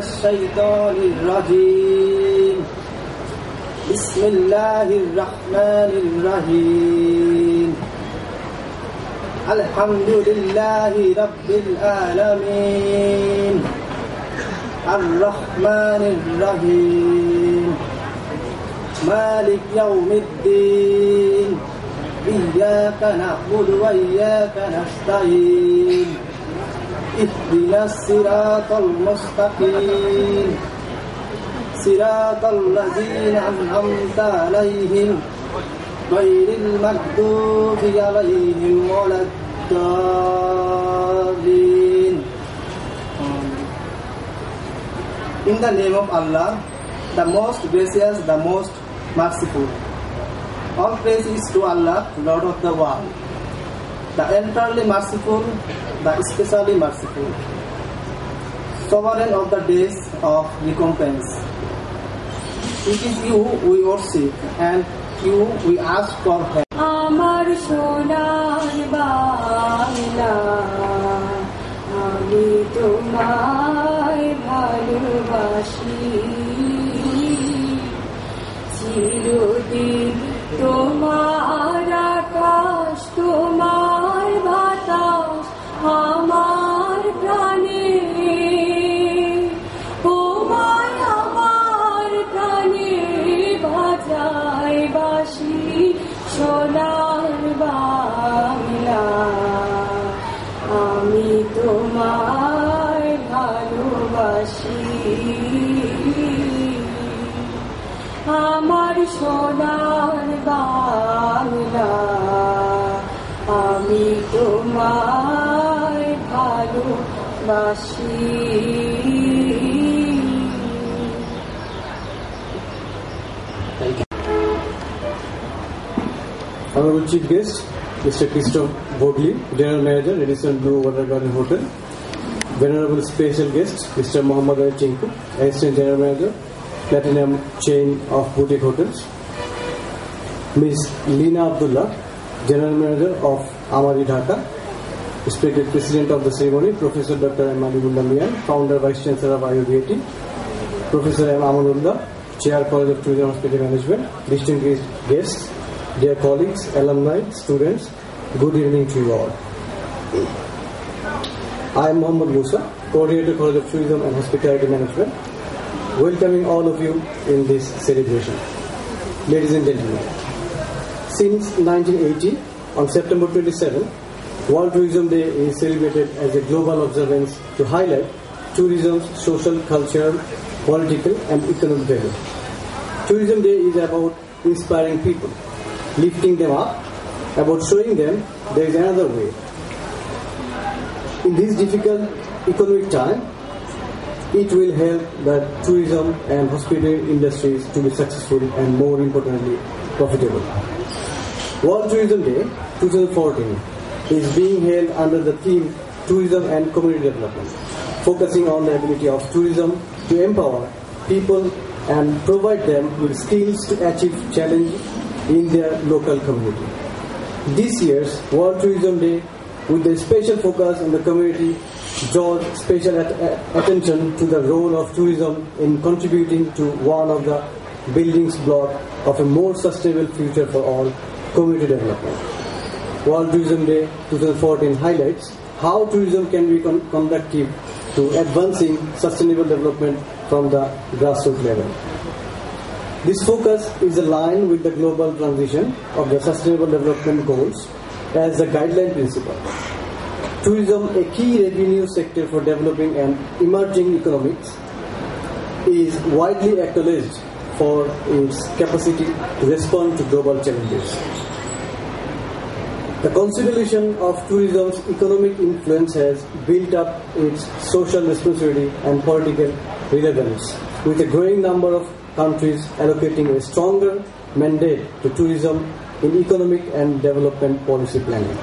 الشيطان الرجيم بسم الله الرحمن الرحيم الحمد لله رب العالمين الرحمن الرحيم مالك يوم الدين إياك نعبد وإياك نستعين اهدنا الصراط المستقيم صراط الذين أنعمت عليهم غير المغضوب عليهم ولا الضالين. In the name of Allah, the most gracious, the most merciful. All praise is to Allah, Lord of the world, the entirely merciful, the especially merciful, sovereign of the days of recompense. It is you we worship and you we ask for help. আমার সোনার বাংলা আমি তোমায় ভালোবাসি চিরদিন তোমার আকাশ তোমার বাতাস আমার প্রাণে তোমায় আমার প্রাণে বাজায় বাঁশি সোনার বাংলা আমি তোমায় ভালোবাসি আমার সোনার বাংলা আমি তোমায় ভালোবাসি। Honorable Chief Guest, Mr. Christoph Vogli, General Manager, Edison Blue Water Garden Hotel. Venerable Special Guest, Mr. Mohammad Ali Chinku, Assistant General Manager, Platinum Chain of Boutique Hotels. Ms. Lina Abdullah, General Manager of Amari Dhaka. Respected President of the ceremony, Professor Dr. M. Alibullah Mian, Founder Vice Chancellor of IUBAT, Professor M. Amanullah, Chair College of Tourism and Hospitality Management, distinguished guests, dear colleagues, alumni, students, good evening to you all. I am Muhammad Musa, Coordinator College of Tourism and Hospitality Management, welcoming all of you in this celebration. Ladies and gentlemen, since 1980, on September 27, World Tourism Day is celebrated as a global observance to highlight tourism's social, cultural, political and economic value. Tourism Day is about inspiring people, lifting them up, about showing them there is another way. In this difficult economic time, it will help the tourism and hospitality industries to be successful and more importantly, profitable. World Tourism Day 2014 is being held under the theme Tourism and Community Development. focusing on the ability of tourism to empower people and provide them with skills to achieve challenge in their local community. This year's World Tourism Day, with a special focus on the community, draws special attention to the role of tourism in contributing to one of the building blocks of a more sustainable future for all community development. World Tourism Day 2014 highlights how tourism can be conducive to advancing sustainable development from the grassroots level. This focus is aligned with the global transition of the Sustainable Development Goals as a guideline principle. Tourism, a key revenue sector for developing and emerging economies, is widely acknowledged for its capacity to respond to global challenges. The consideration of tourism's economic influence has built up its social responsibility and political relevance, with a growing number of countries allocating a stronger mandate to tourism in economic and development policy planning.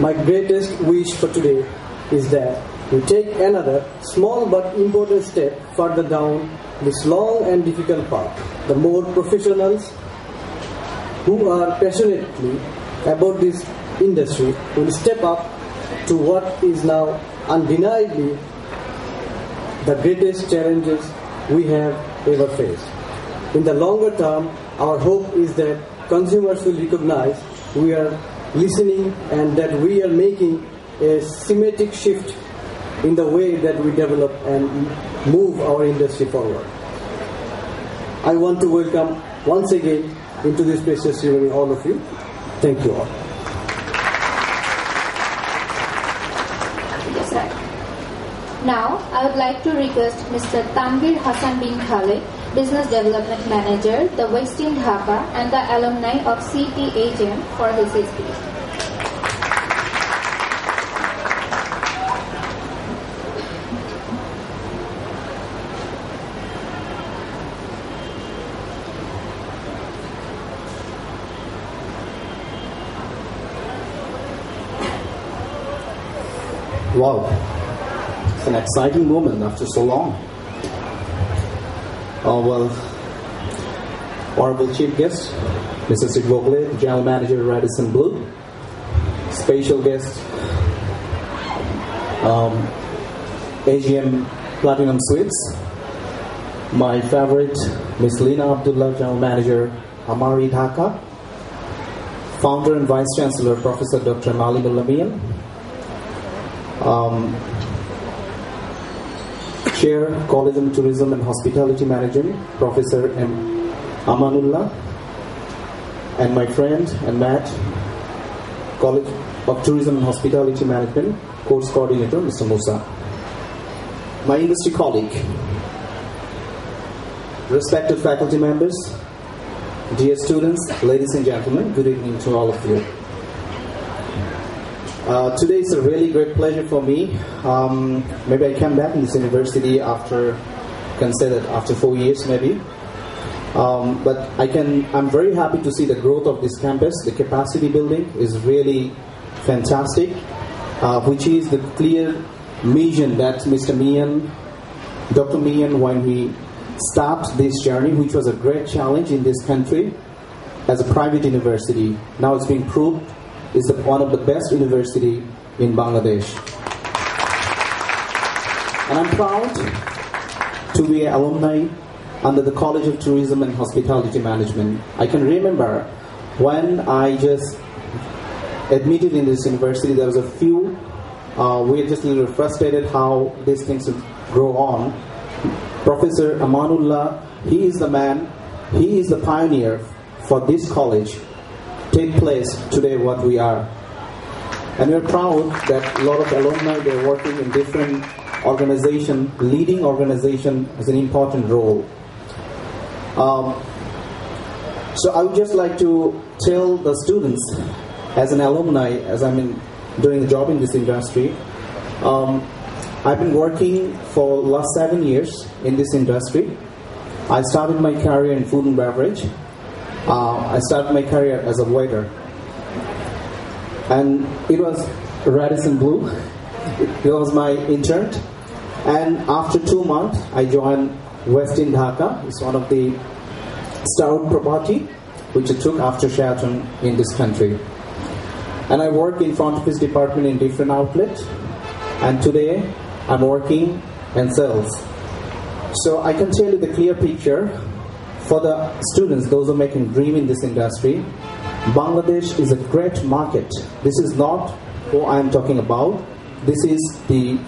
My greatest wish for today is that we take another small but important step further down this long and difficult path. The more professionals who are passionately about this industry will step up to what is now undeniably the greatest challenges we have ever faced. In the longer term, our hope is that consumers will recognize we are listening and that we are making a systematic shift in the way that we develop and move our industry forward. I want to welcome once again into this precious ceremony all of you. Thank you all. Yes, sir. Now, I would like to request Mr. Tanvir Hassan bin Khalid, Business Development Manager, the Western Dhaka, and the alumni of CTHM for his speech. Wow, it's an exciting moment after so long. Honorable Chief Guest, Mr. Sid Gokhale, General Manager, Radisson Blu, special guest, AGM Platinum Suites, my favorite, Ms. Lina Abdullah, General Manager, Amari Dhaka, Founder and Vice Chancellor, Professor Dr. Nalimullah Mian, Chair, College of Tourism and Hospitality Management, Professor M. Amanullah, and my friend and Matt, College of Tourism and Hospitality Management, Course Coordinator, Mr. Musa. My industry colleague, respected faculty members, dear students, ladies and gentlemen, good evening to all of you. Today is a really great pleasure for me. Maybe I came back in this university after 4 years maybe. But I'm very happy to see the growth of this campus. The capacity building is really fantastic, which is the clear vision that Mr. Mian, Dr. Mian, when he started this journey, which was a great challenge in this country as a private university. Now it's being proved is one of the best university in Bangladesh. And I'm proud to be an alumni under the College of Tourism and Hospitality Management. I can remember when I just admitted in this university, there was a few, we were just a little frustrated how these things would grow on. Professor Amanullah, he is the man, he is the pioneer for this college take place today what we are. And we're proud that a lot of alumni, they're working in different organizations, leading organization as an important role. So I would just like to tell the students, as an alumni, as I'm doing a job in this industry, I've been working for the last 7 years in this industry. I started my career in food and beverage. I started my career as a waiter. And it was Radisson Blu. It was my intern. And after 2 months, I joined Westin Dhaka. It's one of the startup property which I took after Sheraton in this country. And I work in front office department in different outlets. And today, I'm working in sales. So I can tell you the clear picture for the students, those who are making dream in this industry. Bangladesh is a great market. This is not who I am talking about. This is the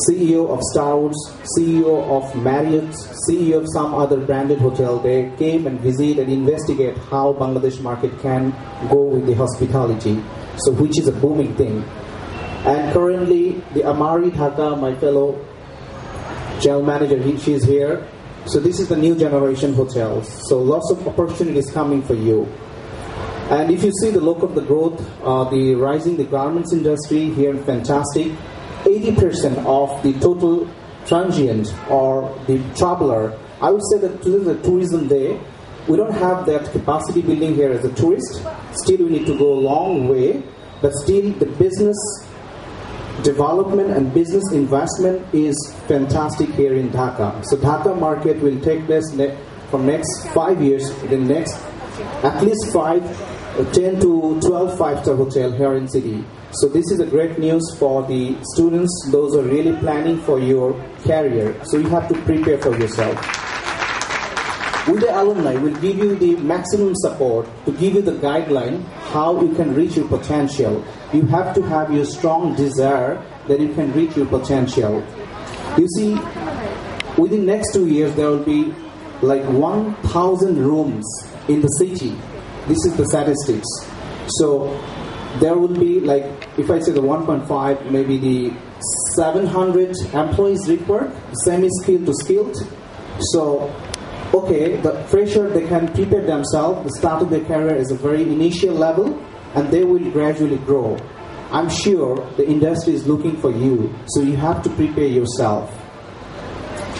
CEO of Star Wars, CEO of Marriott, CEO of some other branded hotel. They came and visit and investigate how Bangladesh market can go with the hospitality. So which is a booming thing. And currently the Amari Dhaka, my fellow general manager, she is here. So this is the new generation hotels. So lots of opportunities coming for you. And if you see the look of the growth, the rising the garments industry here, fantastic. 80% of the total transient or the traveler, I would say that today is a tourism day. We don't have that capacity building here as a tourist. Still we need to go a long way, but still the business development and business investment is fantastic here in Dhaka. So Dhaka market will take place from next 5 years, the next at least 10 to 12 5-star hotel here in city. So this is a great news for the students, those who are really planning for your career. So you have to prepare for yourself. With the alumni, we'll give you the maximum support to give you the guideline how you can reach your potential. You have to have your strong desire that you can reach your potential. You see, within next 2 years, there will be like 1,000 rooms in the city. This is the statistics. So there will be like, if I say the 1.5, maybe the 700 employees required, semi-skilled to skilled. So, okay, the fresher, they can prepare themselves, the start of their career is a very initial level, and they will gradually grow. I'm sure the industry is looking for you, so you have to prepare yourself.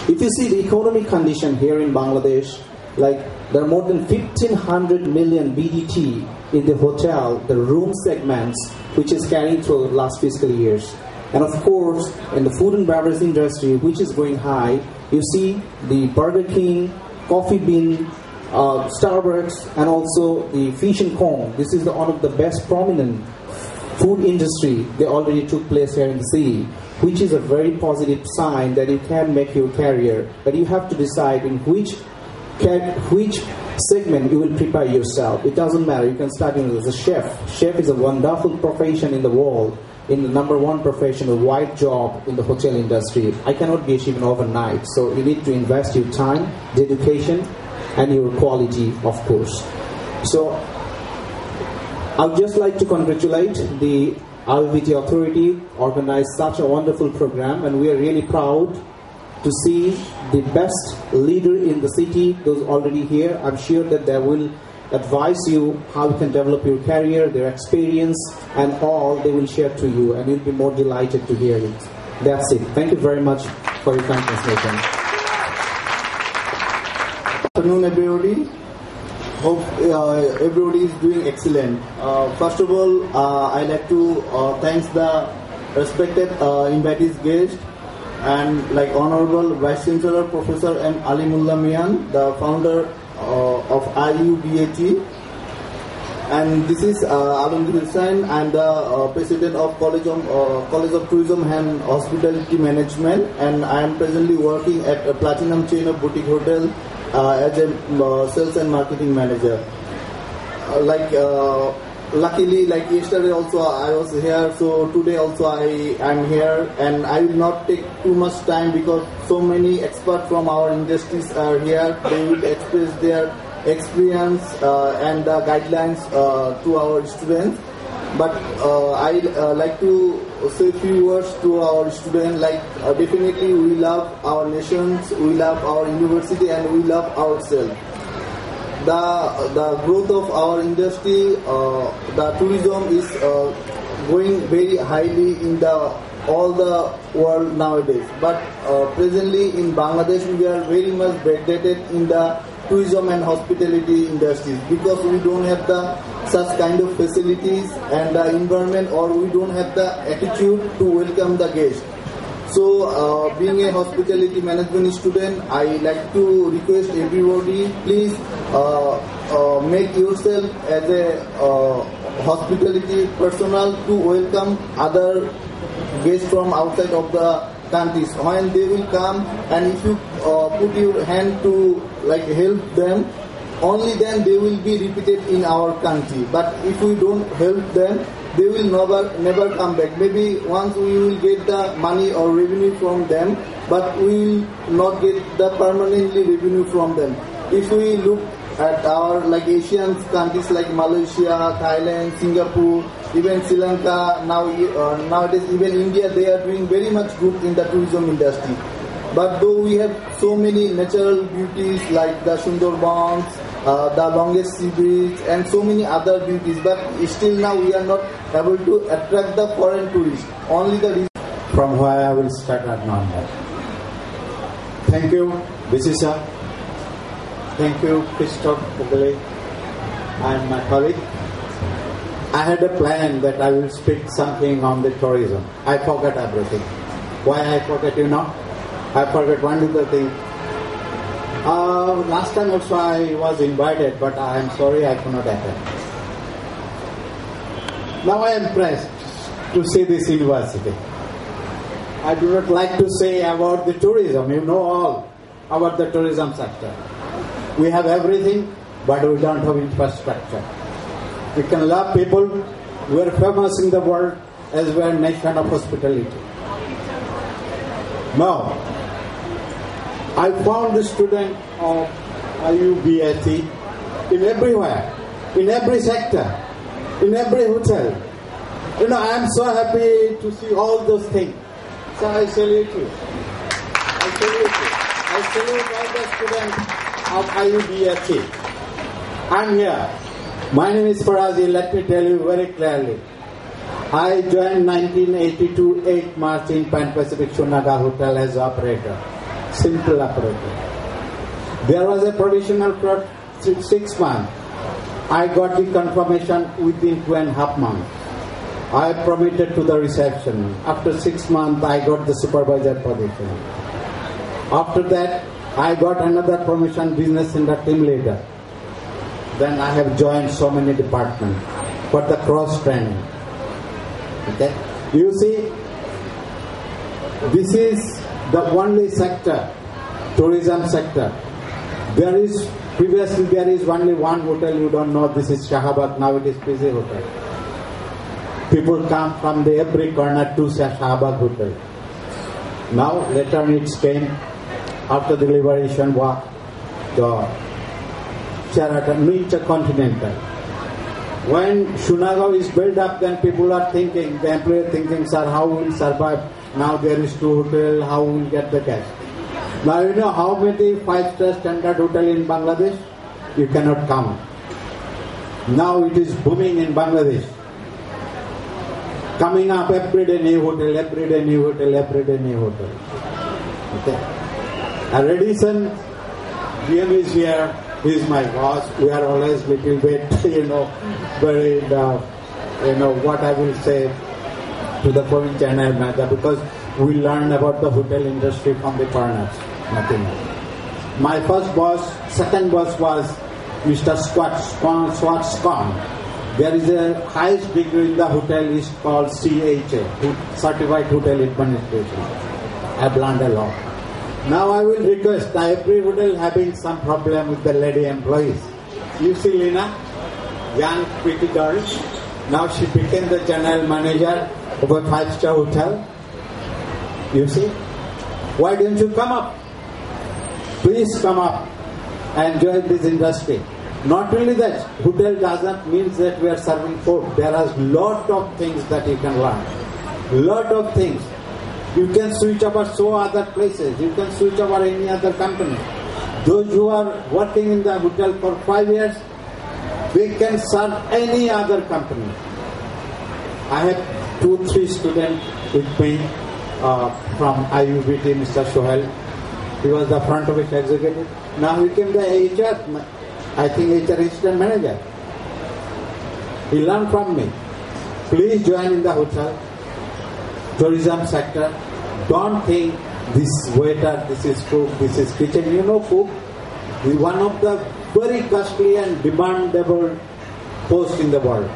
If you see the economic condition here in Bangladesh, like there are more than 1,500 million BDT in the hotel, the room segments, which is carrying through the last fiscal years. And of course, in the food and beverage industry, which is going high, you see the Burger King, Coffee Bean, Starbucks, and also the Fish and Kong. This is one of the best prominent food industry. They already took place here in the city, which is a very positive sign that you can make your career. But you have to decide in which segment you will prepare yourself. It doesn't matter. You can start as a chef. Chef is a wonderful profession in the world, in the #1 profession, a wide job in the hotel industry. I cannot be achieved overnight. So you need to invest your time, dedication, and your quality, of course. So I would just like to congratulate the IUBAT Authority organized such a wonderful program, and we are really proud to see the best leader in the city, those already here. I'm sure that they will advise you how you can develop your career, their experience, and all they will share to you, and you'll be more delighted to hear it. That's it. Thank you very much for your kind translation. Good afternoon, everybody. Hope everybody is doing excellent. First of all, I'd like to thank the respected invitees guest and like Honorable Vice Chancellor Professor M. Alimullah Mian, the founder of IUBAT, and this is Alamgir Hussain. I'm the President of College of Tourism and Hospitality Management, and I am presently working at a platinum chain of boutique hotel as a sales and marketing manager. Luckily, like yesterday also I was here, so today also I am here, and I will not take too much time because so many experts from our industries are here. They will express their experience and the guidelines to our students. But I like to say a few words to our students. Like definitely we love our nations, we love our university, and we love ourselves. The growth of our industry, the tourism is going very highly in all the world nowadays. But presently in Bangladesh, we are very much backdated in the tourism and hospitality industries because we don't have such kind of facilities and the environment, or we don't have the attitude to welcome the guest. So, being a hospitality management student, I like to request everybody, please make yourself as a hospitality personnel to welcome other guests from outside of the countries. When they will come, and if you put your hand to help them, only then they will be repeated in our country. But if we don't help them, they will never come back. Maybe once we will get the money or revenue from them, but we will not get the permanently revenue from them. If we look at our Asian countries like Malaysia, Thailand, Singapore, even Sri Lanka, nowadays even India, they are doing very much good in the tourism industry. But though we have so many natural beauties like the Sundarbans, the longest sea bridge, and so many other beauties, but still now we are not able to attract the foreign tourists. Only the reason. From where I will start at now. Thank you, Visisa. Thank you, Christoph Pugale, and my colleague. I had a plan that I will speak something on the tourism. I forgot everything. Why I forget, I forgot one little thing. Last time also I was invited, but I am sorry I could not attend. Now I am pressed to see this university. I do not like to say about the tourism. You know all about the tourism sector. We have everything, but we don't have infrastructure. We can love people. We are famous in the world as we are a nation of hospitality. Now, I found the student of IUBAT in everywhere, in every sector, in every hotel. I am so happy to see all those things. So I salute you. I salute you. I salute all the students of IUBAT. I am here. My name is Farazi. Let me tell you very clearly. I joined 1982 8 March in Pan Pacific Shunaga Hotel as operator. Simple operator. There was a provisional for 6 months. I got the confirmation within 2.5 months. I promoted to the reception. After 6 months, I got the supervisor position. After that, I got another promotion, business center team leader. Then I have joined so many departments for the cross training. Okay, you see, this is the only sector, tourism sector. Previously there is only one hotel, you don't know, this is Shahabad, now it is PZ Hotel. People come from every corner to Shahabad Hotel. Now later on it came, after the liberation war, the Sheraton, Intercontinental. When Shunagaon is built up, then people are thinking, the employer thinking, sir, how will survive? Now there is 2 hotels, how will get the cash? Now you know how many 5-star standard hotel in Bangladesh? You cannot count. Now it is booming in Bangladesh. Coming up every day new hotel, every day new hotel, every day new hotel. Okay. Radisson, GM is here. He is my boss. We are always little bit, very, what I will say to the foreign channel manager, because we learn about the hotel industry from the foreigners, nothing else. My second boss was Mr. Swartzcon. There is a highest degree in the hotel is called CTHM, Certified Hotel Administration. I have learned a lot. Now I will request, every hotel having some problem with the lady employees. You see Lina, young pretty girl, now she became the general manager of a 5-star hotel. You see, why don't you come up? Please come up and join this industry. Not only that, hotel doesn't mean that we are serving food. There are lot of things that you can learn. Lot of things. You can switch over so other places. You can switch over any other company. Those who are working in the hotel for 5 years, they can serve any other company. I have 2-3 students with me from IUBT, Mr. Sohail. He was the front office executive. Now he became the HR, I think HR assistant manager. He learned from me. Please join in the hotel, tourism sector. don't think this waiter, this is cook, this is kitchen. You know, cook is one of the very costly and demandable posts in the world.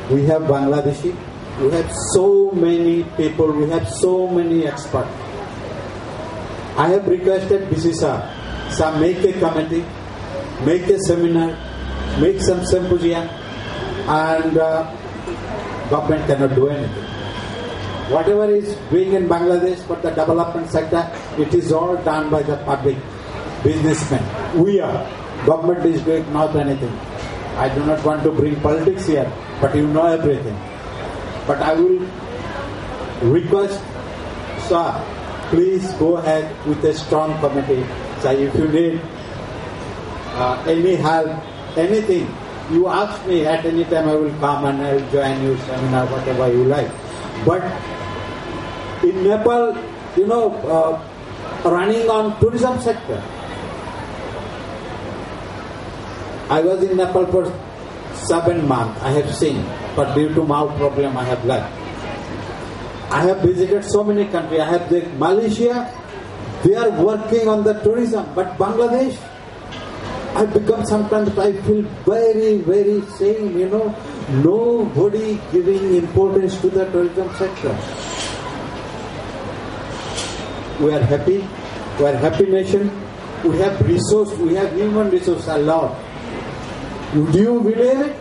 We have Bangladeshi, we have so many people, we have so many experts. I have requested BCSA, make a committee, make a seminar, make some symposium, and government cannot do anything. Whatever is doing in Bangladesh for the development sector, it is all done by the public businessmen. We are. Government is doing not anything. I do not want to bring politics here, but you know everything. But I will request, sir, please go ahead with a strong committee. So if you need any help, anything, you ask me at any time, I will come and I will join you, seminar, whatever you like. But in Nepal, you know, running on tourism sector, I was in Nepal for 7 months. I have seen, but due to mouth problem, I have left. I have visited so many countries. I have Malaysia. They are working on the tourism, but Bangladesh, I become sometimes I feel very, very same. You know, nobody giving importance to the tourism sector. We are happy. We are a happy nation. We have resource. We have human resource a lot. Do you believe it?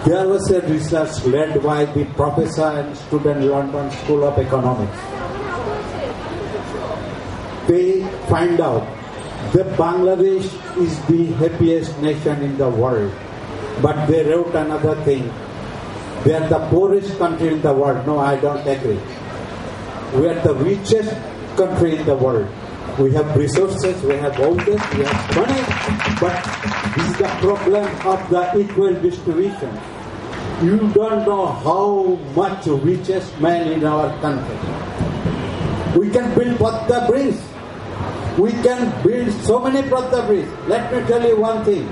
There was a research led by the professor and student London School of Economics. They find out that Bangladesh is the happiest nation in the world. But they wrote another thing. They are the poorest country in the world. No, I don't agree. We are the richest country in the world. We have resources, we have voters, we have money, but this is the problem of the equal distribution. You don't know how much richest man in our country. We can build Padda Bridge. We can build so many Padda Bridge. Let me tell you one thing.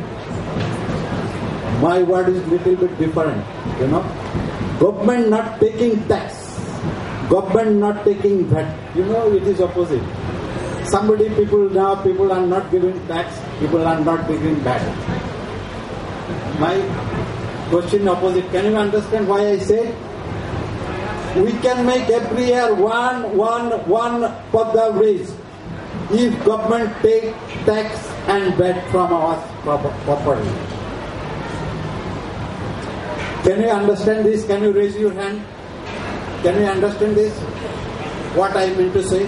My word is little bit different, you know. Government not taking tax. Government not taking VAT. You know, it is opposite. People are not giving tax, people are not giving VAT. My question opposite. Can you understand why I say? We can make every year one Padda Bridge if government take tax and VAT from our property. Can you understand this? Can you raise your hand? Can you understand this? What I mean to say?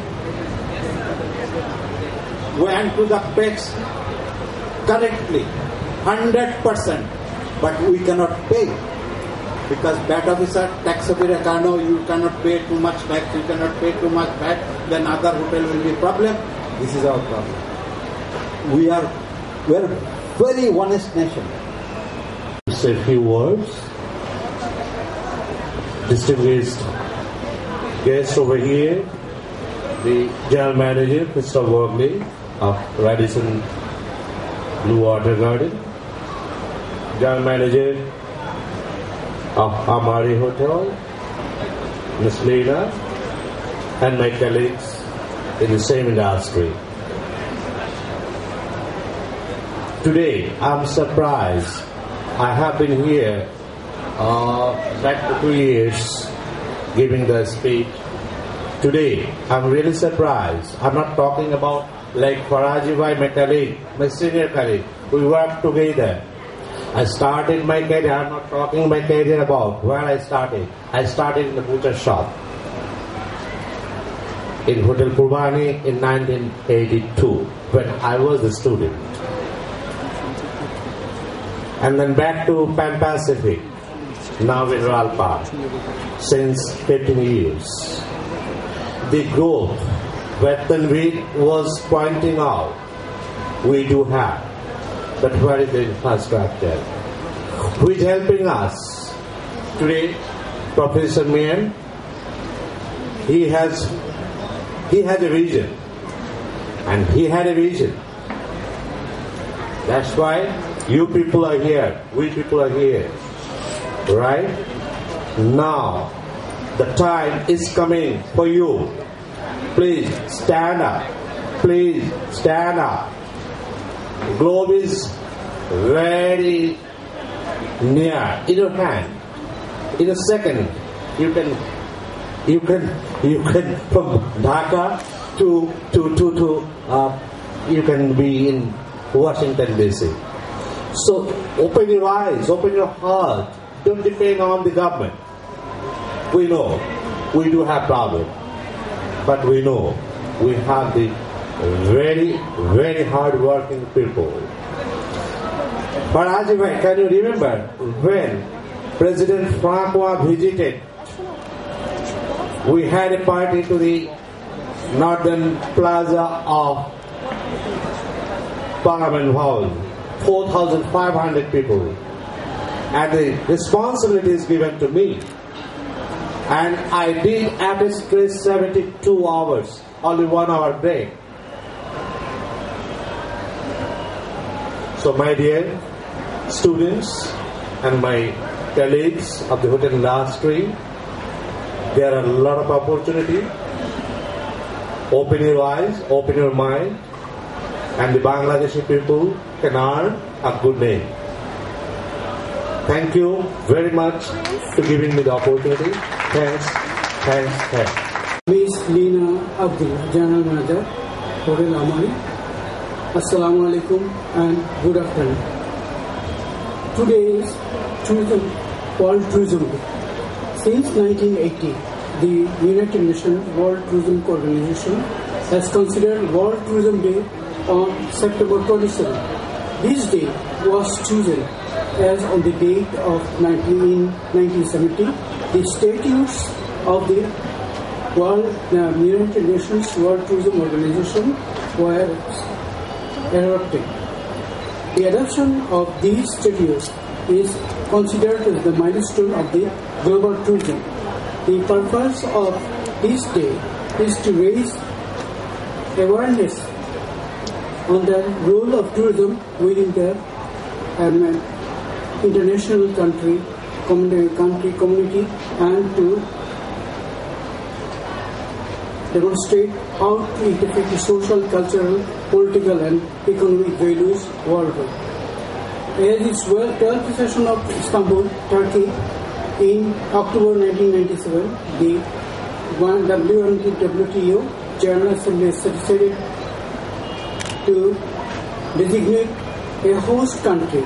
Went to the tax correctly, 100%, but we cannot pay because VAT officer, tax officer, you cannot pay too much tax, you cannot pay too much VAT, then other hotel will be problem. This is our problem. We are a very honest nation. Say a few words. Distinguished guests over here, the General Manager, Mr. Worgley of Radisson Blue Water Garden, General Manager of Amari Hotel, Ms. Leena, and my colleagues in the same industry. Today, I'm surprised. I have been here back to 2 years giving the speech. Today, I'm really surprised. I'm not talking about like Faraji Bhai, my colleague, my senior colleague. We work together. I started my career, I'm not talking my career about where I started. I started in the butcher shop in Hotel Purbani in 1982 when I was a student. And then back to Pan Pacific, now in Ralpa, since 15 years. The growth that Tanveer was pointing out, we do have. But where is the infrastructure? Who is helping us? Today, Professor Mian, he has a vision. And he had a vision. That's why you people are here, we people are here. Right? Now, The time is coming for you. Please stand up. Please stand up. Globe is very near in your hand. In a second, you can from Dhaka to you can be in Washington DC. So open your eyes, open your heart. Don't depend on the government. We know we do have problems, but we know we have the very, very hard-working people. But Ajay, can you remember when President Francois visited? We had a party to the northern plaza of Parliament Hall, 4,500 people, and the responsibility is given to me. And I did at a stretch 72 hours, only 1 hour break. So my dear students and my colleagues of the hotel industry, there are a lot of opportunity. Open your eyes, open your mind, and the Bangladeshi people can earn a good name. Thank you very much for giving me the opportunity. Thanks. Miss Lina Abdullah, General Manager, Hotel Amani. Assalamu alaikum and good afternoon. Today is World Tourism Day. Since 1980, the United Nations World Tourism Organization has considered World Tourism Day on September 27. This day was chosen as on the date of 1970, the statutes of the United Nations World Tourism Organization were adopted. The adoption of these statutes is considered as the milestone of the global tourism. The purpose of this day is to raise awareness on the role of tourism within the international community and to demonstrate how it affects social, cultural, political and economic values worldwide. As its 12th session of Istanbul, Turkey, in October 1997, the WTO General Assembly has decided to designate a host country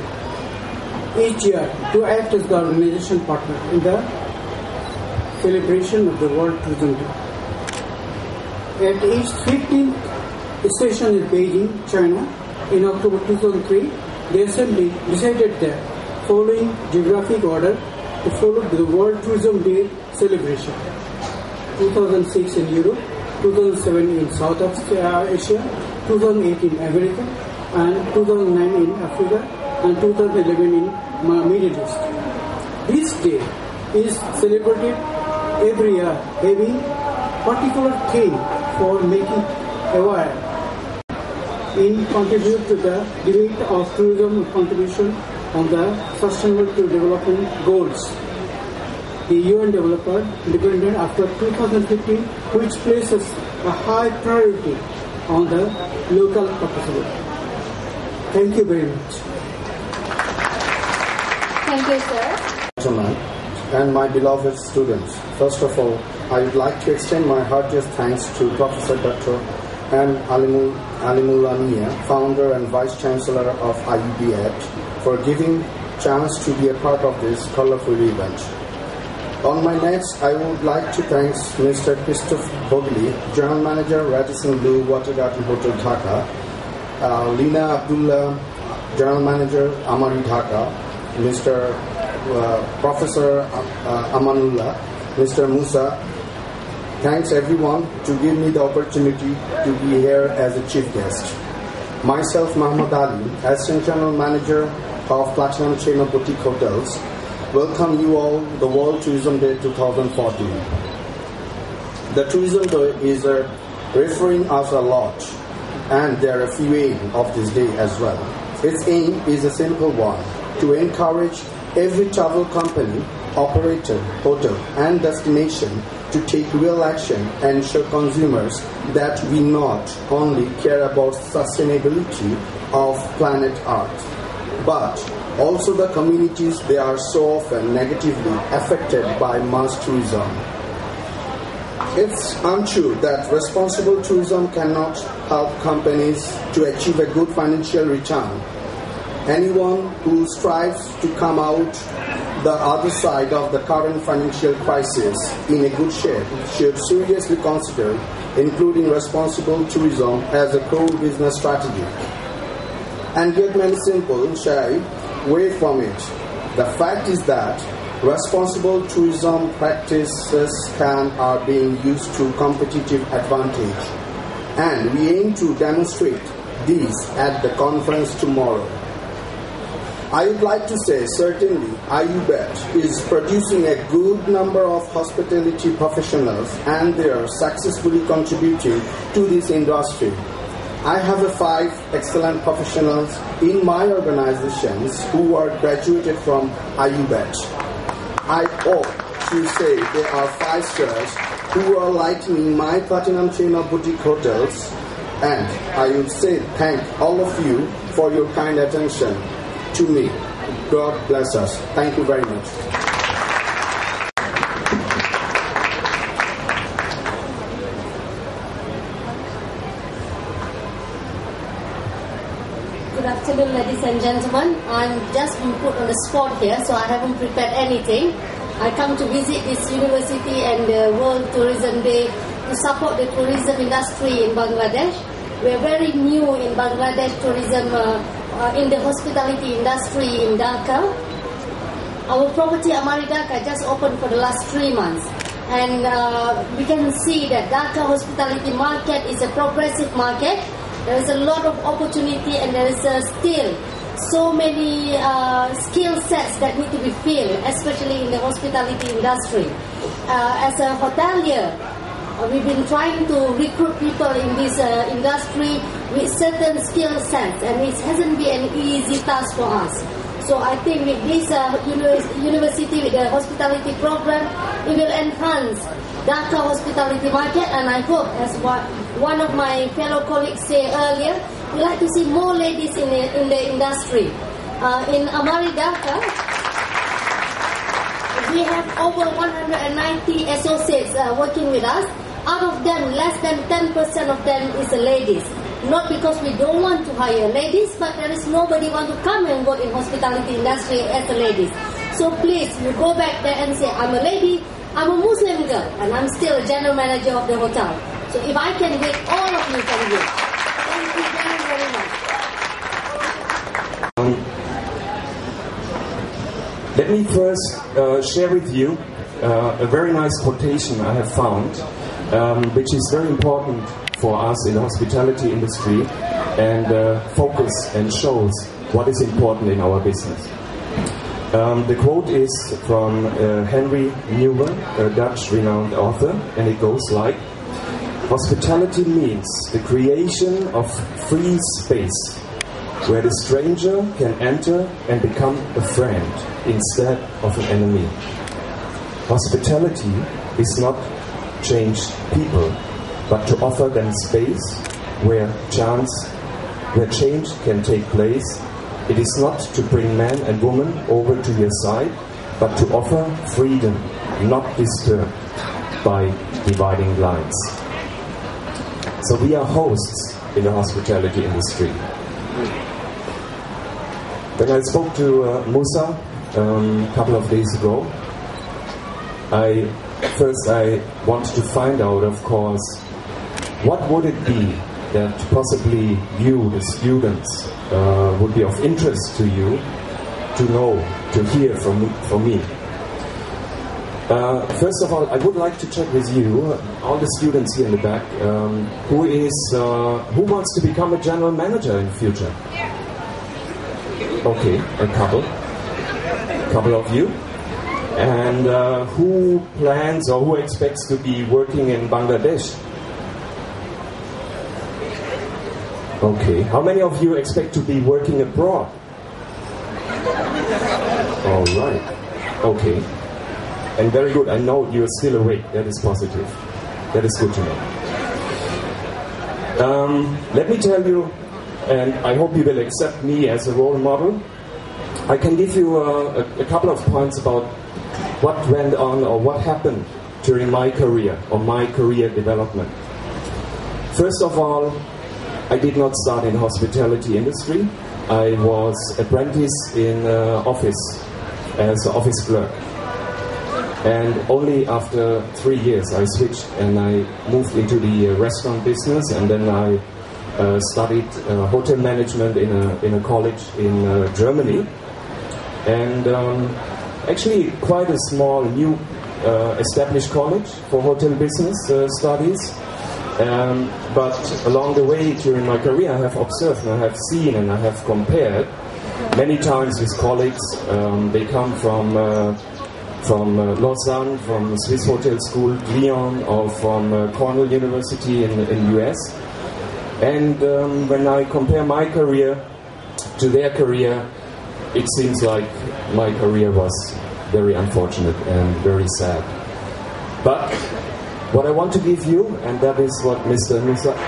each year to act as the organization partner in the celebration of the World Tourism Day. At its 15th session in Beijing, China, in October 2003, the Assembly decided that following geographic order to follow the World Tourism Day celebration: 2006 in Europe, 2007 in South Asia, 2008 in America, and 2009 in Africa, and 2011 in Middle East. This day is celebrated every year, having particular theme for making aware in contribute to the debate of tourism contribution on the Sustainable Development Goals. The UN developer independent after 2015, which places a high priority on the local participation. Thank you very much. Thank you, sir. Gentlemen and my beloved students, first of all, I would like to extend my heartiest thanks to Professor Dr. M. Alimullah Mia, founder and vice chancellor of IUBAT, for giving chance to be a part of this colorful event. On my next, I would like to thank Mr. Christoph Bogli, General Manager, Radisson Blu Water Garden Hotel, Dhaka, Lina Abdullah, General Manager, Amari Dhaka, Mr. Professor Amanullah, Mr. Musa. Thanks everyone to give me the opportunity to be here as a chief guest. Myself, Muhammad Ali, Assistant General Manager of Platinum Chain of Boutique Hotels, welcome you all the World Tourism Day 2014. The Tourism Day is referring us a lot, and there are a few aims of this day as well. Its aim is a simple one: to encourage every travel company operator, hotel, and destination to take real action and show consumers that we not only care about sustainability of planet Earth, but also the communities they are so often negatively affected by mass tourism. It's untrue that responsible tourism cannot help companies to achieve a good financial return. Anyone who strives to come out the other side of the current financial crisis in a good shape should seriously consider including responsible tourism as a core business strategy. And get many simple and shy away from it. The fact is that responsible tourism practices are being used to competitive advantage, and we aim to demonstrate these at the conference tomorrow. I would like to say certainly IUBAT is producing a good number of hospitality professionals and they are successfully contributing to this industry. I have 5 excellent professionals in my organizations who are graduated from IUBAT. I hope to say there are 5 stars who are lightening my platinum chain of boutique hotels, and I would say thank all of you for your kind attention to me. God bless us. Thank you very much. Good afternoon, ladies and gentlemen. I'm just been put on the spot here, so I haven't prepared anything. I come to visit this university and the World Tourism Day to support the tourism industry in Bangladesh. We're very new in Bangladesh tourism, in the hospitality industry in Dhaka. Our property Amari Dhaka just opened for the last 3 months. And we can see that Dhaka hospitality market is a progressive market. There is a lot of opportunity and there is still so many skill sets that need to be filled, especially in the hospitality industry. As a hotelier, we've been trying to recruit people in this industry with certain skill sets, and it hasn't been an easy task for us. So I think with this university, with the hospitality program, it will enhance Dhaka hospitality market, and I hope, as what one of my fellow colleagues said earlier, we like to see more ladies in the industry. In Amari Dhaka, we have over 190 associates working with us. Out of them, less than 10% of them is ladies. Not because we don't want to hire ladies, but there is nobody want to come and work in hospitality industry as a ladies. So please, you go back there and say, I'm a lady, I'm a Muslim girl, and I'm still a general manager of the hotel. So if I can get all of you can get. Thank you very, very much. Let me first share with you a very nice quotation I have found, which is very important for us in the hospitality industry and focus and shows what is important in our business. The quote is from Henry Newman, a Dutch renowned author, and it goes like, "Hospitality means the creation of free space where the stranger can enter and become a friend instead of an enemy. Hospitality is not change people, but to offer them space where change can take place. It is not to bring man and woman over to your side, but to offer freedom, not disturbed by dividing lines." So we are hosts in the hospitality industry. When I spoke to Musa a couple of days ago, I wanted to find out, of course, what would it be that possibly you, the students, would be of interest to you to know, to hear from me. First of all, I would like to check with you, all the students here in the back, who wants to become a general manager in the future? Okay, a couple of you. And who plans or who expects to be working in Bangladesh? Okay, how many of you expect to be working abroad? All right, okay. And very good, I know you're still awake. That is positive. That is good to know. Let me tell you, and I hope you will accept me as a role model. I can give you a couple of points about what went on or what happened during my career or my career development. First of all, I did not start in hospitality industry. I was apprentice in office as an office clerk. And only after 3 years I switched and I moved into the restaurant business, and then I studied hotel management in a college in Germany. And actually quite a small new established college for hotel business studies. But along the way during my career I have observed and I have seen and I have compared many times with colleagues. They come from Lausanne, from Swiss Hotel School, Lyon, or from Cornell University in the US. And when I compare my career to their career, it seems like my career was very unfortunate and very sad. But what I want to give you, and that is what Mr.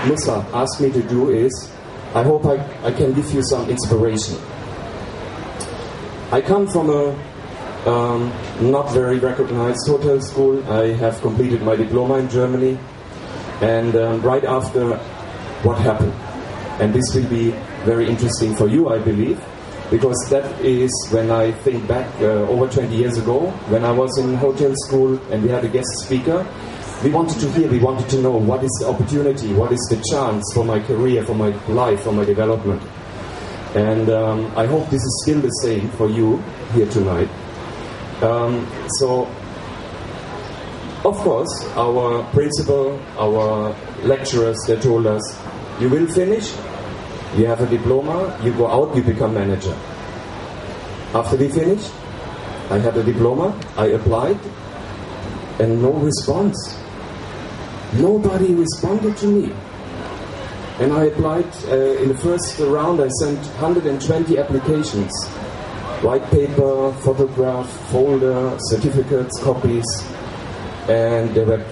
Musa asked me to do, is I hope I can give you some inspiration. I come from a not very recognized hotel school. I have completed my diploma in Germany, and right after, what happened? And this will be very interesting for you, I believe, because that is when I think back over 20 years ago, when I was in hotel school and we had a guest speaker. We wanted to hear, we wanted to know what is the opportunity, what is the chance for my career, for my life, for my development. And I hope this is still the same for you here tonight. So, of course, our principal, our lecturers, they told us, you will finish, you have a diploma, you go out, you become manager. After we finished, I had a diploma, I applied, and no response. Nobody responded to me. And I applied, in the first round I sent 120 applications. White paper, photograph, folder, certificates, copies. And there were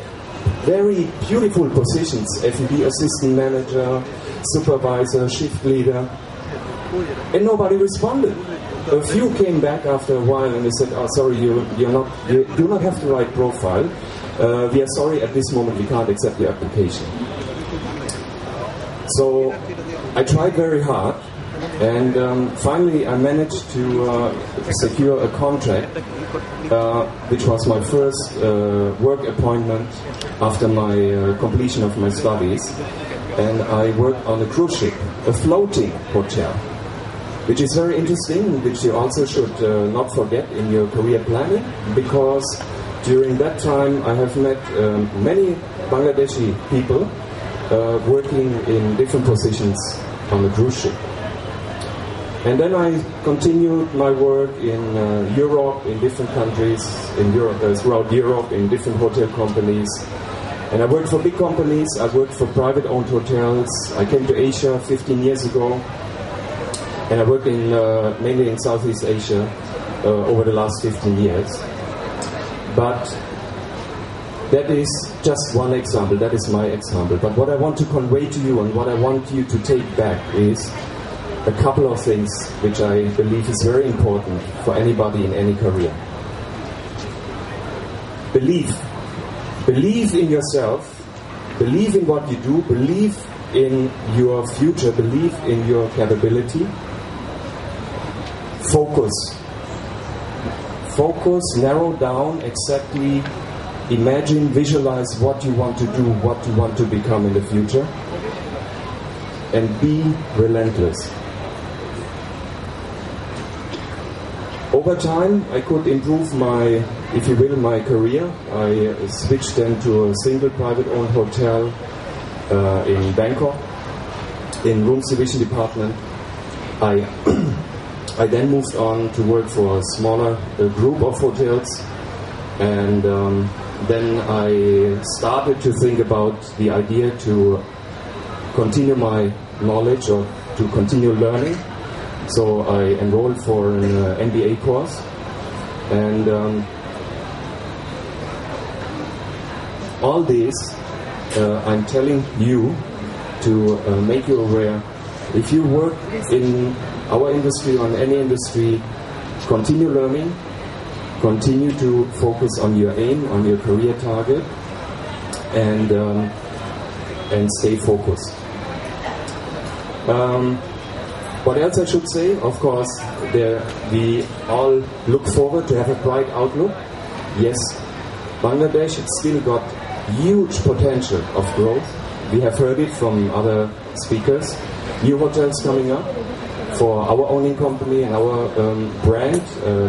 very beautiful positions, F&B assistant manager, supervisor, shift leader. And nobody responded. A few came back after a while and they said, oh sorry, you do not have the right profile. We are sorry, at this moment we can't accept your application. So I tried very hard, and finally I managed to secure a contract, which was my first work appointment after my completion of my studies. And I worked on a cruise ship, a floating hotel, which is very interesting, which you also should not forget in your career planning, because during that time I have met many Bangladeshi people working in different positions on a cruise ship. And then I continued my work in Europe, in different countries, in Europe, throughout Europe, in different hotel companies. And I worked for big companies, I worked for private owned hotels. I came to Asia 15 years ago. And I worked in, mainly in Southeast Asia over the last 15 years. But that is just one example, that is my example. But what I want to convey to you and what I want you to take back is a couple of things which I believe is very important for anybody in any career. Believe. Believe in yourself, believe in what you do, believe in your future, believe in your capability. Focus. Focus, narrow down exactly, imagine, visualize what you want to do, what you want to become in the future, and be relentless. Over time, I could improve my, if you will, my career. I switched then to a single private owned hotel in Bangkok, in rooms division department. I then moved on to work for a smaller group of hotels, and then I started to think about the idea to continue my knowledge or to continue learning. So I enrolled for an MBA course, and all this, I'm telling you to make you aware. If you work in our industry or in any industry, continue learning, continue to focus on your aim, on your career target, and stay focused. What else I should say? Of course, we all look forward to have a bright outlook. Yes, Bangladesh has still got huge potential of growth. We have heard it from other speakers. New hotels coming up for our owning company and our brand.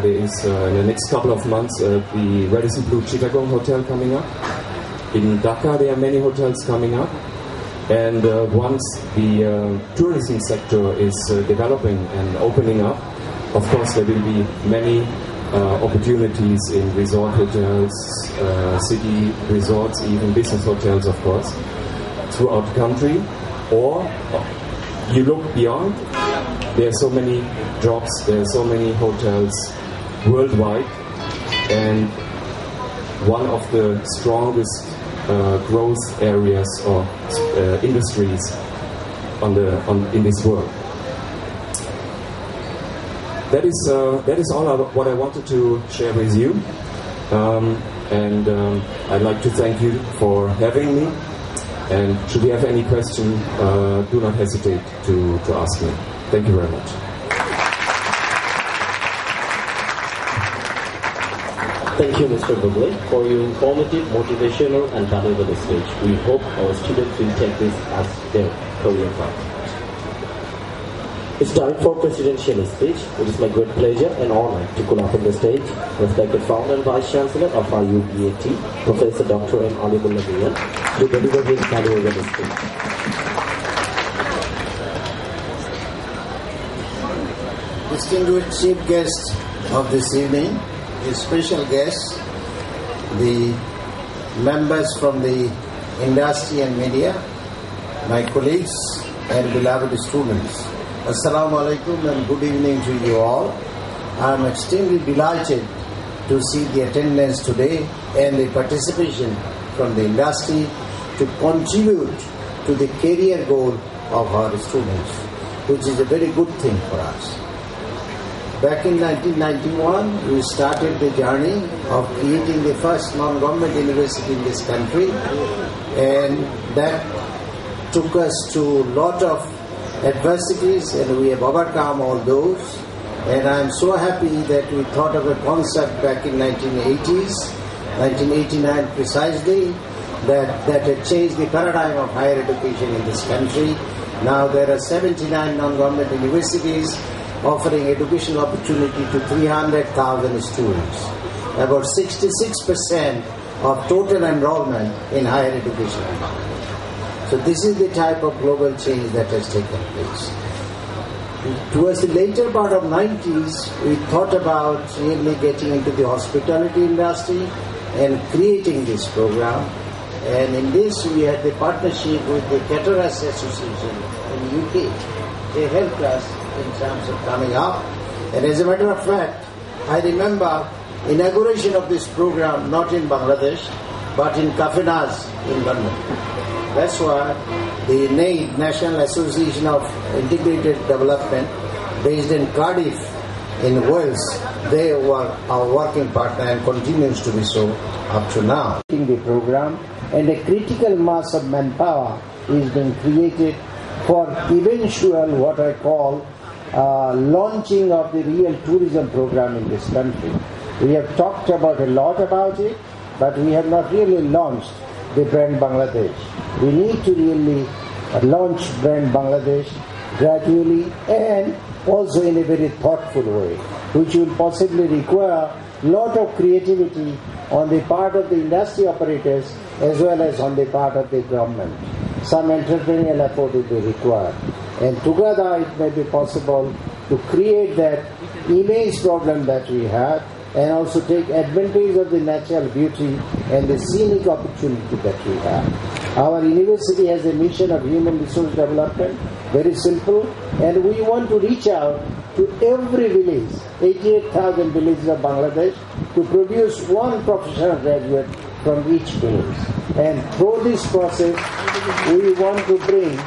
There is in the next couple of months the Radisson Blu Chittagong Hotel coming up. In Dhaka there are many hotels coming up. And once the tourism sector is developing and opening up, of course there will be many opportunities in resort hotels, city resorts, even business hotels, of course, throughout the country. Or you look beyond, there are so many jobs, there are so many hotels worldwide, and one of the strongest growth areas or industries in this world. That is all what I wanted to share with you, and I'd like to thank you for having me. And should you have any question, do not hesitate to ask me. Thank you very much. Thank you, Mr. Buble, for your informative, motivational, and valuable speech. We hope our students will take this as their career path. It's time for presidential speech. It is my great pleasure and honor to call up on the stage respected founder and vice chancellor of IUBAT, Professor Dr. M. Alimullah Mian, to deliver his valuable speech. Distinguished chief guest of this evening, a special guest, the members from the industry and media, my colleagues and beloved students. Assalamu alaikum and good evening to you all. I am extremely delighted to see the attendance today and the participation from the industry to contribute to the career goal of our students, which is a very good thing for us. Back in 1991, we started the journey of creating the first non-government university in this country, and that took us to a lot of adversities, and we have overcome all those. And I am so happy that we thought of a concept back in 1980s, 1989 precisely, that had changed the paradigm of higher education in this country. Now there are 79 non-government universities offering educational opportunity to 300,000 students, about 66% of total enrollment in higher education. So this is the type of global change that has taken place. Towards the later part of 90s, we thought about really getting into the hospitality industry and creating this program. And in this, we had the partnership with the Caterers Association in the UK. They helped us in terms of coming up. And as a matter of fact, I remember inauguration of this program not in Bangladesh, but in Kafinaz in London. That's why the NAID, National Association of Integrated Development, based in Cardiff in Wales, they were our working partner and continues to be so up to now. The program and a critical mass of manpower is being created for eventual what I call launching of the real tourism program in this country. We have talked about a lot about it, but we have not really launched the brand Bangladesh. We need to really launch brand Bangladesh gradually and also in a very thoughtful way, which will possibly require a lot of creativity on the part of the industry operators as well as on the part of the government. Some entrepreneurial effort will be required. And together it may be possible to create that image problem that we have and also take advantage of the natural beauty and the scenic opportunity that we have. Our university has a mission of human resource development, very simple, and we want to reach out to every village, 88,000 villages of Bangladesh, to produce one professional graduate from each village. And through this process, we want to bring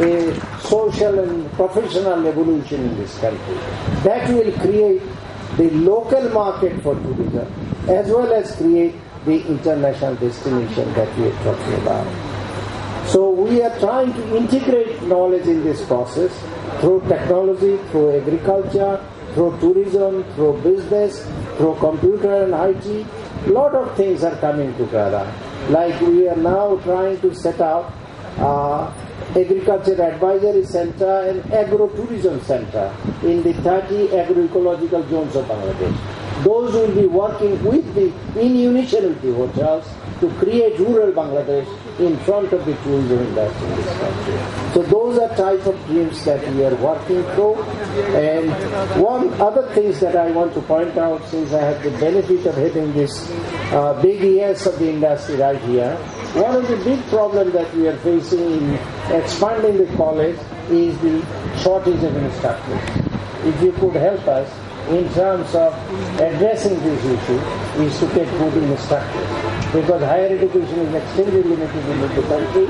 a social and professional evolution in this country. That will create the local market for tourism as well as create the international destination that we are talking about. So we are trying to integrate knowledge in this process through technology, through agriculture, through tourism, through business, through computer and IT. A lot of things are coming together. Like we are now trying to set up Agriculture Advisory Center and Agro-Tourism Center in the 30 agroecological zones of Bangladesh. Those will be working with the in-unity hotels to create rural Bangladesh in front of the tourism industry in this country. So those are types of dreams that we are working through. And one other things that I want to point out, since I have the benefit of having this big years of the industry right here, one of the big problems that we are facing in expanding the college is the shortage of instructors. If you could help us in terms of addressing this issue, is to get good instructors. Because higher education is extremely limited in the country,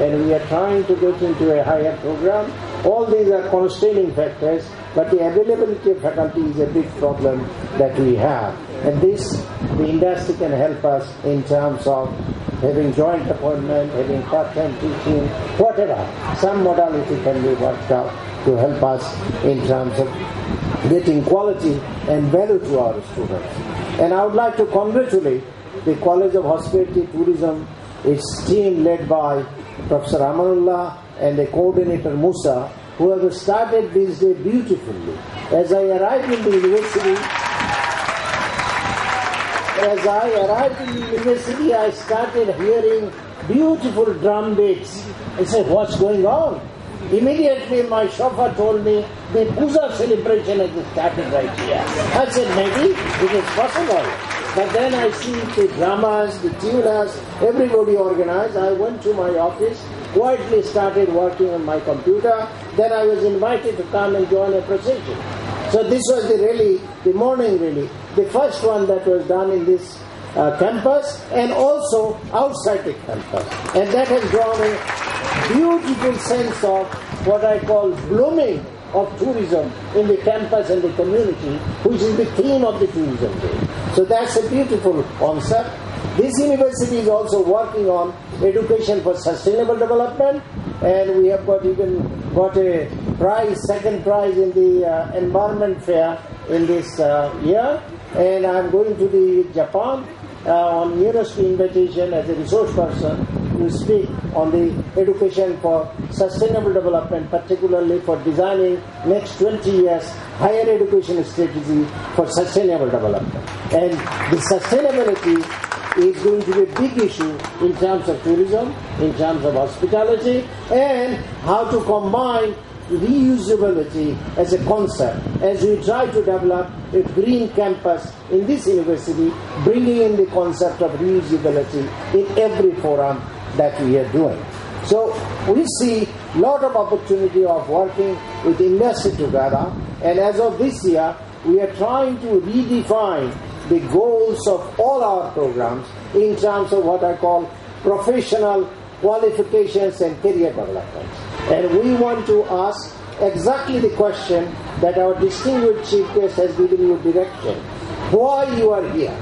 and we are trying to get into a higher program. All these are constraining factors, but the availability of faculty is a big problem that we have. And this, the industry can help us in terms of having joint appointment, having part-time teaching, whatever. Some modality can be worked out to help us in terms of getting quality and value to our students. And I would like to congratulate the College of Hospitality Tourism, its team led by Professor Amanullah and the coordinator Musa, who have started this day beautifully. As I arrived in the university, I started hearing beautiful drum beats. I said, what's going on? Immediately my chauffeur told me the puja celebration has started right here. I said, maybe it is possible. But then I see the dramas, the tuners, everybody organized. I went to my office, quietly started working on my computer. Then I was invited to come and join a procession. So this was the morning rally, the first one that was done in this campus and also outside the campus. And that has drawn a beautiful sense of what I call blooming of tourism in the campus and the community, which is the theme of the tourism day. So that's a beautiful concept. This university is also working on education for sustainable development, and we have got a prize, second prize in the environment fair in this year. And I'm going to the Japan on university invitation as a resource person to speak on the education for sustainable development, particularly for designing next 20 years higher education strategy for sustainable development. And the sustainability is going to be a big issue in terms of tourism, in terms of hospitality, and how to combine reusability as a concept as we try to develop a green campus in this university, bringing in the concept of reusability in every forum that we are doing. So we see a lot of opportunity of working with industry together, and as of this year we are trying to redefine the goals of all our programs in terms of what I call professional qualifications and career development. And we want to ask exactly the question that our distinguished chief guest has given you direction. Why you are here?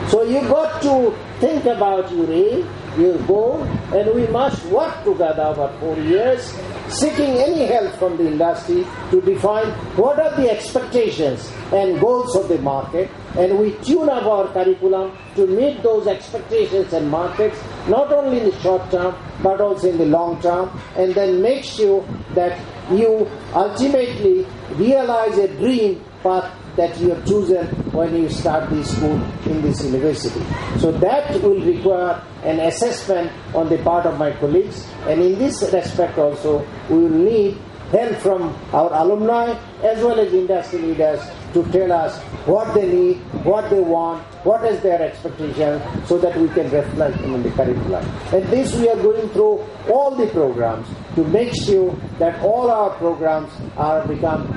So you got to think about your aim, your goal, and we must work together for 4 years, seeking any help from the industry to define what are the expectations and goals of the market, and we tune up our curriculum to meet those expectations and markets, not only in the short term, but also in the long term, and then make sure that you ultimately realize a dream path that you have chosen when you start this school in this university. So that will require an assessment on the part of my colleagues, and in this respect also we will need help from our alumni as well as industry leaders to tell us what they need, what they want, what is their expectation, so that we can reflect in the curriculum. And this we are going through all the programs to make sure that all our programs are become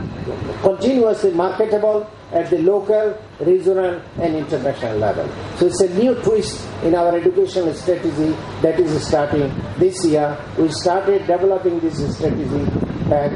continuously marketable at the local, regional and international level. So it's a new twist in our educational strategy that is starting this year. We started developing this strategy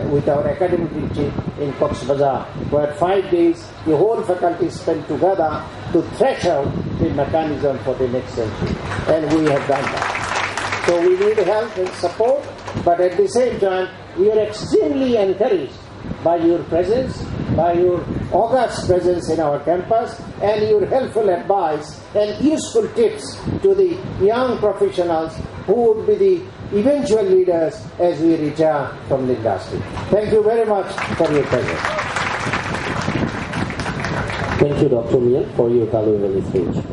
with our academic retreat in Cox's Bazar, where 5 days the whole faculty spent together to thresh out the mechanism for the next century. And we have done that. So we need help and support, but at the same time we are extremely encouraged by your presence, by your august presence in our campus, and your helpful advice and useful tips to the young professionals who would be the eventual leaders as we retire from the industry. Thank you very much for your presence. Thank you, Dr. Mian, for your valuable speech.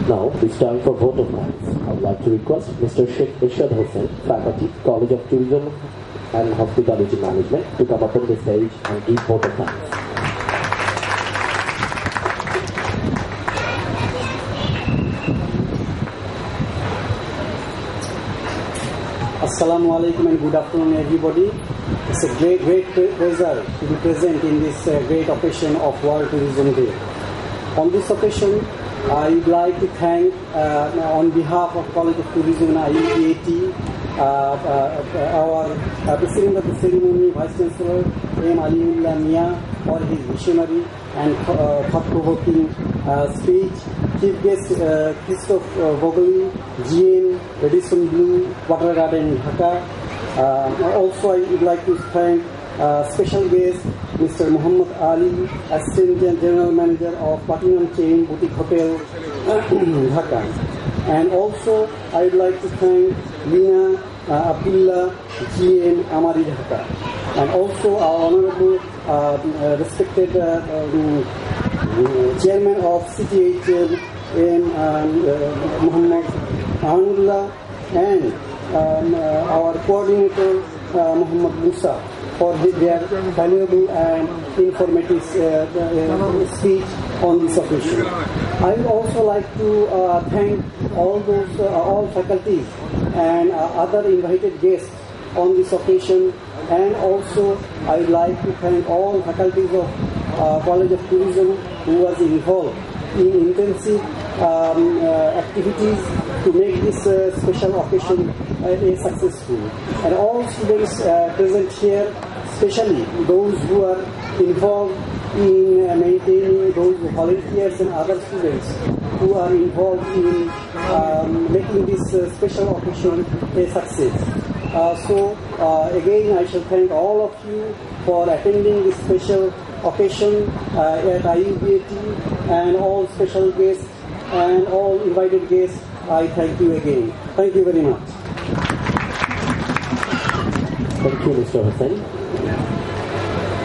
Now it's time for vote of thanks. I would like to request Mr. Sheikh Irshad Hussain, Faculty, College of Tourism and Hospitality Management, to come up on the stage and give vote of thanks. Assalamu alaikum and good afternoon everybody. It's a great pleasure to be present in this great occasion of World Tourism Day. On this occasion, I would like to thank on behalf of College of Tourism and IUBAT our President of the Ceremony, Vice Chancellor M. Alimullah Mia, for his visionary and thought-provoking speech. Chief guest Christoph Vogel, GM, Radisson Blue, Water Garden in Dhaka. Also, I would like to thank special guest Mr. Muhammad Ali, Assistant General Manager of Platinum Chain Boutique Hotel, Dhaka. And also, I would like to thank Lina Abdullah, GM, Amari Dhaka. And also, our honorable, respected Chairman of CTHM, Muhammad Amanullah, and our coordinator, Muhammad Musa, for their valuable and informative speech on this occasion. I would also like to thank all faculties and other invited guests on this occasion, and also I would like to thank all faculties of College of Tourism who was involved in intensive activities to make this special occasion successful. And all students present here, especially those who are involved in maintaining, those volunteers and other students who are involved in making this special occasion a success. Again, I shall thank all of you for attending this special occasion at IUBAT, and all special guests and all invited guests. I thank you again. Thank you very much. Thank you, Mr. Hussain.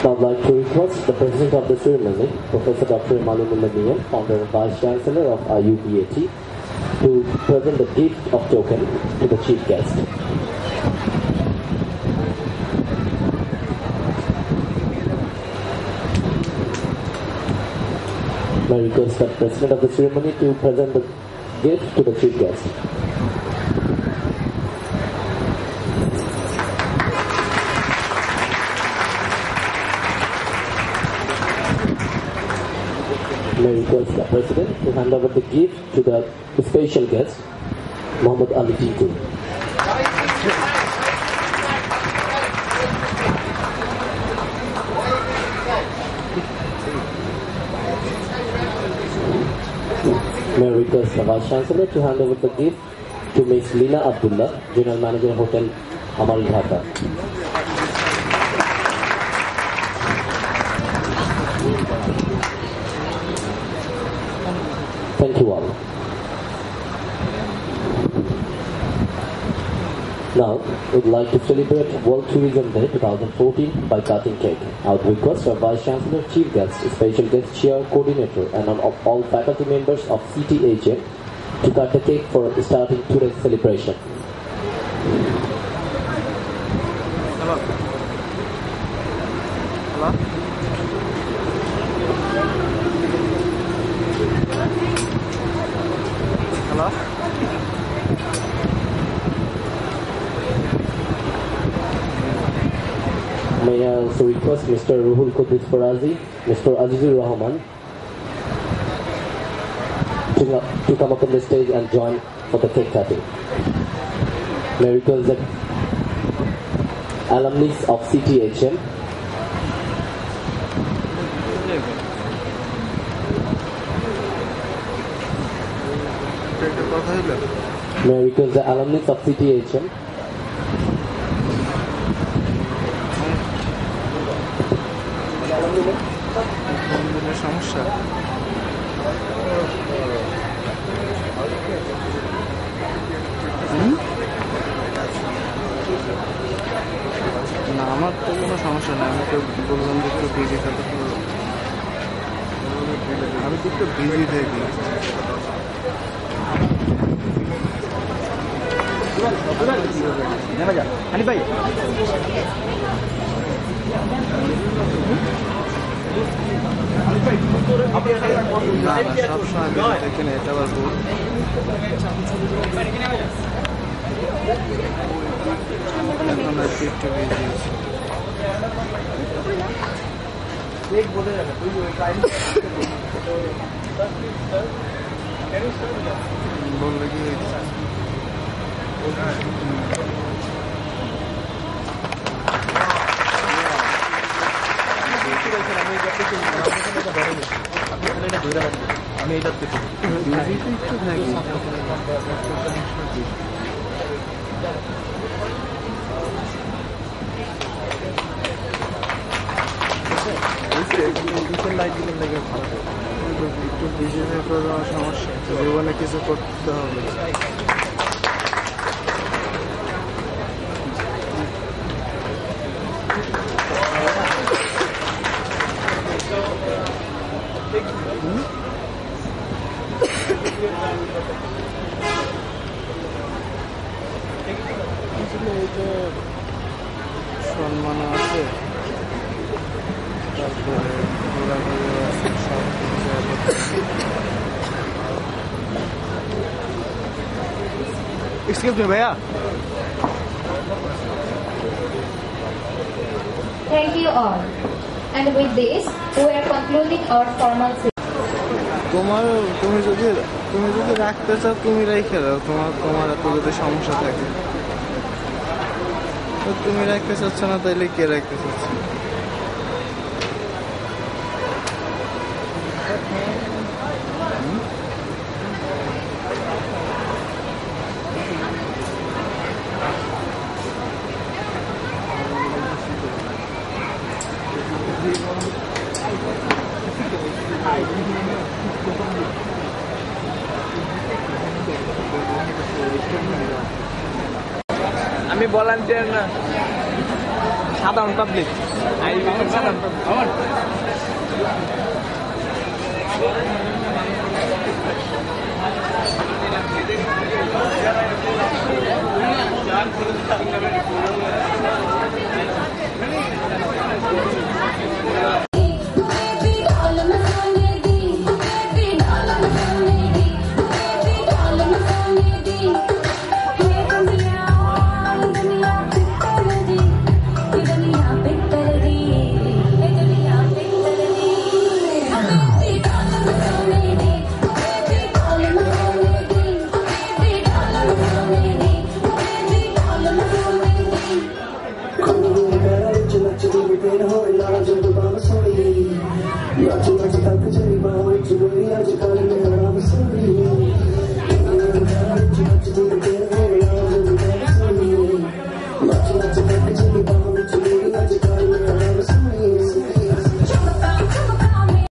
Now I'd like to request the President of the ceremony, Professor Dr. Alimullah Mia, Founder and Vice Chancellor of IUBAT, to present the gift of token to the Chief Guest. I request the President of the ceremony to present the gift to the Chief Guest. May I request the President to hand over the gift to the special guest, Muhammad Ali Tinku. May I request the Vice Chancellor to hand over the gift to Ms. Lina Abdullah, General Manager, Hotel Amari Dhaka. Thank you all. Now, we'd like to celebrate World Tourism Day 2014 by cutting cake. I would request our Vice Chancellor, Chief Guest, Special Guest Chair, Coordinator, and all faculty members of CTHM to cut the cake for starting today's celebration. May I also request Mr. Ruhul Qudus Farazi, Mr. Azizur Rahman to come up on the stage and join for the cake cutting. May I request the alumnus of CTHM, may I request the alumnus of CTHM, না আমার তো কোনো সমস্যা নেই আমি তো বললাম যে একটু বিজি থাকতে আমি তো একটু বিজি থাকি হানি ভাই সবসময় দেখেন এটা আবার ভুল এখন আর একটু বিজি বললে কি আমি এটা থেকে একটু থাকি লাইট দিলে লাগে ভালো একটু বিজি থাকলে সমস্যা জীবনে কিছু করতে হবে সম্মান আছে তারপরে ঘোরাঘুরি আছে সব এক্সকিউজ মি ভাইয়া Thank you all. And with this, we are concluding our formal session. তুমি যদি রাখতে চাও তুমি রেখে দাও তোমার এত যদি সমস্যা থাকে তো তুমি রাখতে চাচ্ছ না তাইলে কে রাখতে চাচ্ছে আমি ভলান্টিয়ার না সাধারণ পাবলিক সাধারণ পাবলিক